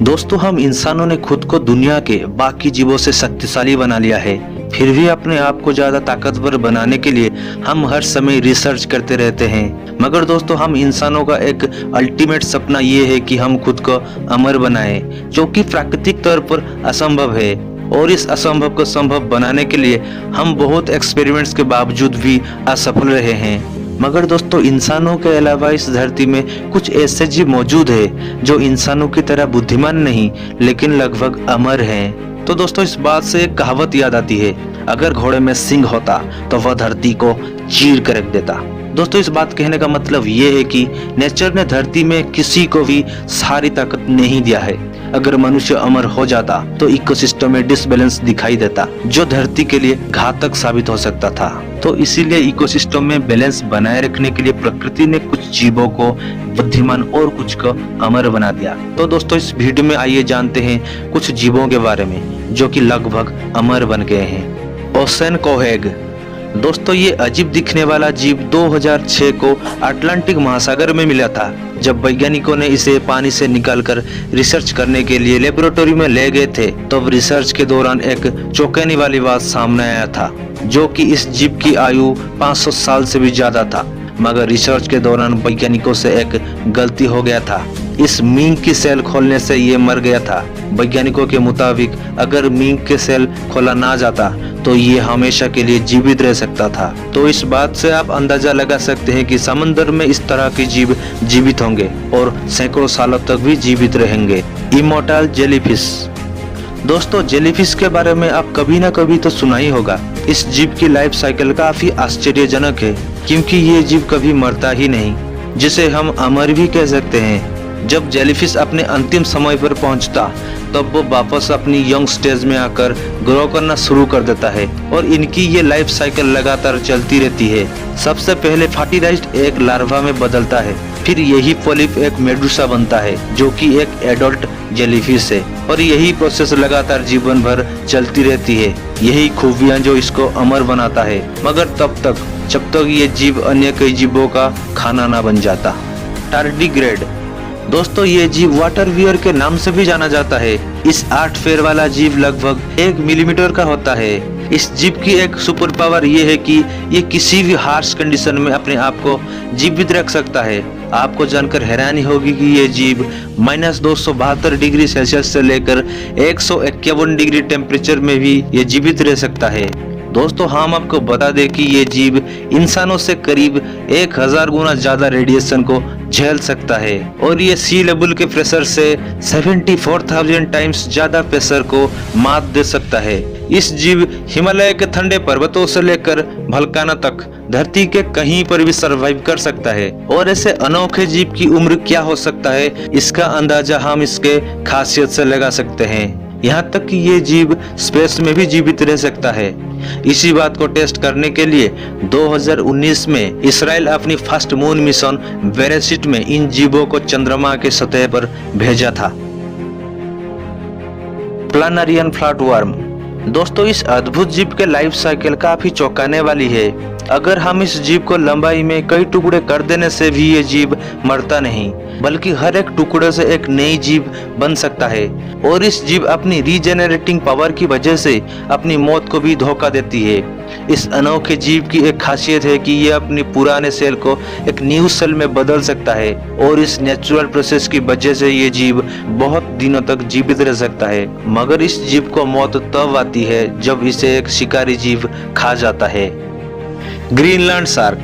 दोस्तों, हम इंसानों ने खुद को दुनिया के बाकी जीवों से शक्तिशाली बना लिया है। फिर भी अपने आप को ज्यादा ताकतवर बनाने के लिए हम हर समय रिसर्च करते रहते हैं। मगर दोस्तों, हम इंसानों का एक अल्टीमेट सपना ये है कि हम खुद को अमर बनाएं, जो कि प्राकृतिक तौर पर असंभव है। और इस असंभव को संभव बनाने के लिए हम बहुत एक्सपेरिमेंट्स के बावजूद भी असफल रहे हैं। मगर दोस्तों, इंसानों के अलावा इस धरती में कुछ ऐसे जीव मौजूद हैं जो इंसानों की तरह बुद्धिमान नहीं, लेकिन लगभग अमर हैं। तो दोस्तों, इस बात से एक कहावत याद आती है, अगर घोड़े में सींग होता तो वह धरती को चीर कर रख देता। दोस्तों, इस बात कहने का मतलब ये है कि नेचर ने धरती में किसी को भी सारी ताकत नहीं दिया है। अगर मनुष्य अमर हो जाता तो इकोसिस्टम में डिसबैलेंस दिखाई देता, जो धरती के लिए घातक साबित हो सकता था। तो इसीलिए इकोसिस्टम में बैलेंस बनाए रखने के लिए प्रकृति ने कुछ जीवों को बुद्धिमान और कुछ को अमर बना दिया। तो दोस्तों, इस वीडियो में आइए जानते हैं कुछ जीवों के बारे में जो कि लगभग अमर बन गए हैं। ओशन कोहेग। दोस्तों, ये अजीब दिखने वाला जीव 2006 को अटलांटिक महासागर में मिला था। जब वैज्ञानिकों ने इसे पानी से निकालकर रिसर्च करने के लिए लेबोरेटरी में ले गए थे, तब रिसर्च के दौरान एक चौंकाने वाली बात सामने आया था, जो कि इस जीव की आयु 500 साल से भी ज्यादा था। मगर रिसर्च के दौरान वैज्ञानिकों से एक गलती हो गया था। इस मींग की सेल खोलने से ये मर गया था। वैज्ञानिकों के मुताबिक अगर मींग के सेल खोला ना जाता तो ये हमेशा के लिए जीवित रह सकता था। तो इस बात से आप अंदाजा लगा सकते हैं कि समंदर में इस तरह के जीव जीवित होंगे और सैकड़ों सालों तक भी जीवित रहेंगे। Immortal jellyfish. दोस्तों, जेलीफिश के बारे में आप कभी ना कभी तो सुना ही होगा। इस जीव की लाइफ साइकिल काफी आश्चर्यजनक है, क्योंकि ये जीव कभी मरता ही नहीं, जिसे हम अमर भी कह सकते हैं। जब जेलीफिश अपने अंतिम समय पर पहुंचता, तब वो वापस अपनी यंग स्टेज में आकर ग्रो करना शुरू कर देता है और इनकी ये लाइफ साइकिल लगातार चलती रहती है। सबसे पहले फर्टिलाइज्ड एक लार्वा में बदलता है, फिर यही पॉलिप एक मेडुसा बनता है, जो कि एक एडल्ट जेलीफिश है, और यही प्रोसेस लगातार जीवन भर चलती रहती है। यही खूबियां जो इसको अमर बनाता है, मगर तब तक जब तक ये जीव अन्य कई जीवों का खाना ना बन जाता। टार्डिग्रेड। दोस्तों, ये जीव वाटर वियर के नाम से भी जाना जाता है। इस 8 पैर वाला जीव लगभग 1 मिलीमीटर का होता है। इस जीव की एक सुपर पावर ये है कि ये किसी भी हार्श कंडीशन में अपने आप को जीवित रख सकता है। आपको जानकर हैरानी होगी कि ये जीव -272 डिग्री सेल्सियस से लेकर 151 डिग्री टेम्परेचर में भी ये जीवित रह सकता है। दोस्तों, हम आपको बता दें कि ये जीव इंसानों से करीब 1000 गुना ज्यादा रेडिएशन को झेल सकता है और ये सी लेवल के प्रेशर से 74,000 टाइम्स ज्यादा प्रेशर को मात दे सकता है। इस जीव हिमालय के ठंडे पर्वतों से लेकर भलकाना तक धरती के कहीं पर भी सरवाइव कर सकता है। और ऐसे अनोखे जीव की उम्र क्या हो सकता है, इसका अंदाजा हम इसके खासियत से लगा सकते हैं। यहाँ तक कि ये जीव स्पेस में भी जीवित रह सकता है। इसी बात को टेस्ट करने के लिए 2019 में इसराइल अपनी फर्स्ट मून मिशन वेरेसिट में इन जीवों को चंद्रमा के सतह पर भेजा था। प्लानेरियन फ्लैटवर्म। दोस्तों, इस अद्भुत जीव के लाइफ साइकिल काफी चौंकाने वाली है। अगर हम इस जीव को लंबाई में कई टुकड़े कर देने से भी ये जीव मरता नहीं, बल्कि हर एक टुकड़े से एक नई जीव बन सकता है। और इस जीव अपनी रीजेनरेटिंग पावर की वजह से अपनी मौत को भी धोखा देती है। इस अनोखे जीव की एक खासियत है कि ये अपनी पुराने सेल को एक न्यू सेल में बदल सकता है, और इस नेचुरल प्रोसेस की वजह से ये जीव बहुत दिनों तक जीवित रह सकता है। मगर इस जीव को मौत तब आती है जब इसे एक शिकारी जीव खा जाता है। Greenland shark.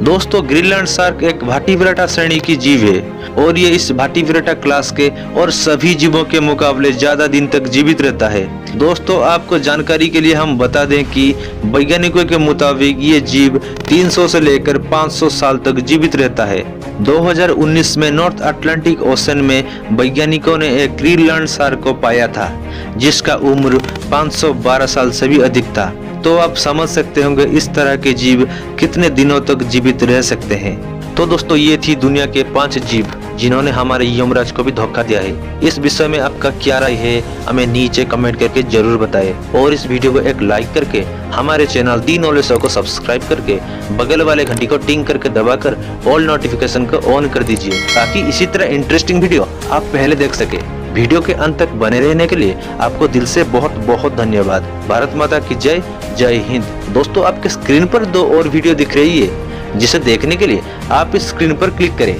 दोस्तों, ग्रीनलैंड शार्क एक भाटीब्रेटा श्रेणी की जीव है और ये इस भाटीब्रेटा क्लास के और सभी जीवों के मुकाबले ज्यादा दिन तक जीवित रहता है। दोस्तों, आपको जानकारी के लिए हम बता दें कि वैज्ञानिकों के मुताबिक ये जीव 300 से लेकर 500 साल तक जीवित रहता है। 2019 में नॉर्थ अटलांटिक ओशन में वैज्ञानिकों ने एक ग्रीनलैंड शार्क को पाया था, जिसका उम्र 512 साल से भी अधिक था। तो आप समझ सकते होंगे इस तरह के जीव कितने दिनों तक जीवित रह सकते हैं। तो दोस्तों, ये थी दुनिया के 5 जीव जिन्होंने हमारे यमराज को भी धोखा दिया है। इस विषय में आपका क्या राय है, हमें नीचे कमेंट करके जरूर बताएं, और इस वीडियो को एक लाइक करके हमारे चैनल दी नॉलेज शो को सब्सक्राइब करके बगल वाले घंटी को टिंग करके दबाकर ऑल नोटिफिकेशन को ऑन कर दीजिए, ताकि इसी तरह इंटरेस्टिंग वीडियो आप पहले देख सके। वीडियो के अंत तक बने रहने के लिए आपको दिल से बहुत बहुत धन्यवाद। भारत माता की जय, जय हिंद। दोस्तों, आपके स्क्रीन पर 2 और वीडियो दिख रही है, जिसे देखने के लिए आप इस स्क्रीन पर क्लिक करें।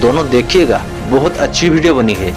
दोनों देखिएगा, बहुत अच्छी वीडियो बनी है।